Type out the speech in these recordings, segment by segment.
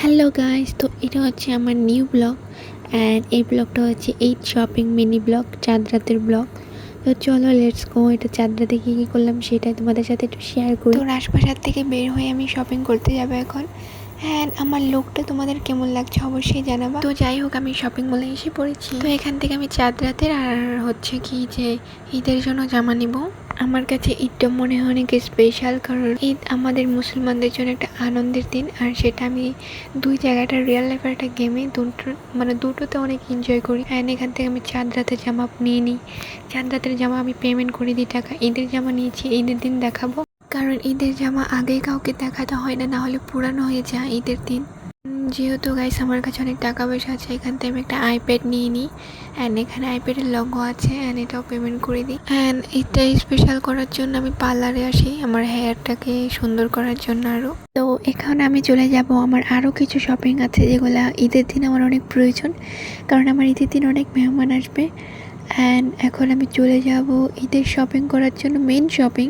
Hello guys, তো এটা হচ্ছে আমার নিউ ব্লগ অ্যান্ড এই ব্লগটা হচ্ছে ঈদ শপিং মিনি ব্লগ, চাঁদ রাতের ব্লগ। তো চলো লেটস গো, এটা চাঁদ রাতে কী কী করলাম সেটাই তোমাদের সাথে একটু শেয়ার করি। তো রাজপ্রাসাদ থেকে বের হয়ে আমি শপিং করতে যাবো এখন। হ্যাঁ, আমার লুকটা তোমাদের কেমন লাগছে অবশ্যই জানাবা। তো যাই হোক, আমি শপিং মলে এসে পড়েছি। তো এখান থেকে আমি চাঁদ রাতের আর হচ্ছে কি যে ঈদের জন্য জামা নিব। আমার কাছে ঈদটা মনে হয় অনেক স্পেশাল, কারণ ঈদ আমাদের মুসলমানদের জন্য একটা আনন্দের দিন। আর সেটা আমি দুই জায়গাটা রিয়েল লাইফের একটা গেমে দুটোতে অনেক এনজয় করি। অ্যান্ড এখান থেকে আমি চাঁদ রাতের জামা নিয়ে নিই। চাঁদ রাতের জামা আমি পেমেন্ট করে দিই টাকা। ঈদের জামা নিয়েছি, ঈদের দিন দেখাবো, কারণ ঈদের জামা আগে কাউকে দেখাতে হয় না, না হলে পুরানো হয়ে যায় ঈদের দিন। যেহেতু গাইস আমার কাছে অনেক টাকা পয়সা আছে, এখান থেকে আমি একটা আইপ্যাড নিয়ে নিই। অ্যান্ড এখানে আইপ্যাডের লোগো আছে, অ্যান্ড এটাও পেমেন্ট করে দিই। অ্যান্ড এটা স্পেশাল করার জন্য আমি পার্লারে আসি আমার হেয়ারটাকে সুন্দর করার জন্য আরও। তো এখানে আমি চলে যাব, আমার আরও কিছু শপিং আছে যেগুলো ঈদের দিন আমার অনেক প্রয়োজন, কারণ আমার ঈদের দিন অনেক মেহমান আসবে। অ্যান্ড এখন আমি চলে যাব ঈদের শপিং করার জন্য, মেন শপিং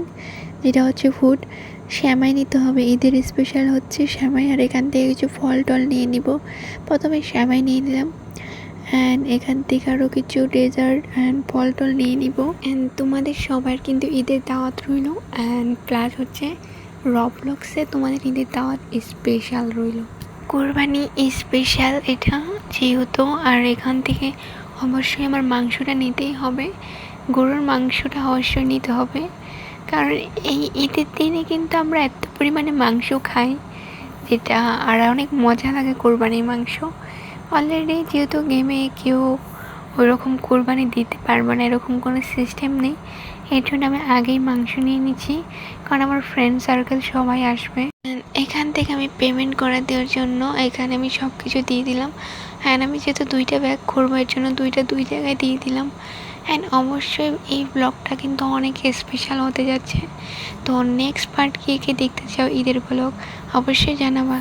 যেটা হচ্ছে ফুড। শ্যামাই নিতে হবে, ঈদের স্পেশাল হচ্ছে শ্যামাই। আর এখান থেকে কিছু ফল টল নিয়ে নিব। প্রথমে শ্যামাই নিয়ে নিলাম, অ্যান্ড এখান থেকে আরও কিছু ডেজার্ট অ্যান্ড ফল টল নিয়ে নিব। অ্যান্ড তোমাদের সবার কিন্তু ঈদের দাওয়াত রইল, অ্যান্ড প্লাস হচ্ছে রবলক্সে তোমাদের ঈদের দাওয়াত স্পেশাল রইল। কোরবানি স্পেশাল এটা যেহেতু, আর এখান থেকে অবশ্যই আমার মাংসটা নিতেই হবে। গরুর মাংসটা অবশ্যই নিতে হবে, কারণ এই ঈদের দিনে কিন্তু আমরা এত পরিমাণে মাংস খাই, যেটা আর অনেক মজা লাগে কোরবানির মাংস। অলরেডি যেহেতু গেমে কেউ ওইরকম কোরবানি দিতে পারবে না, এরকম কোনো সিস্টেম নেই, এই জন্য আমি আগেই মাংস নিয়ে নিচ্ছি, কারণ আমার ফ্রেন্ড সার্কেল সবাই আসবে। এখান থেকে আমি পেমেন্ট করে দেওয়ার জন্য এখানে আমি সব কিছু দিয়ে দিলাম। অ্যান্ড আমি যেহেতু দুইটা ব্যাগ করবো, এর জন্য দুই জায়গায় দিয়ে দিলাম। অ্যান্ড অবশ্যই এই ব্লগটা কিন্তু অনেক স্পেশাল হতে যাচ্ছে। তো নেক্সট পার্ট কে দেখতে চাও ঈদের ব্লগ অবশ্যই জানাবা।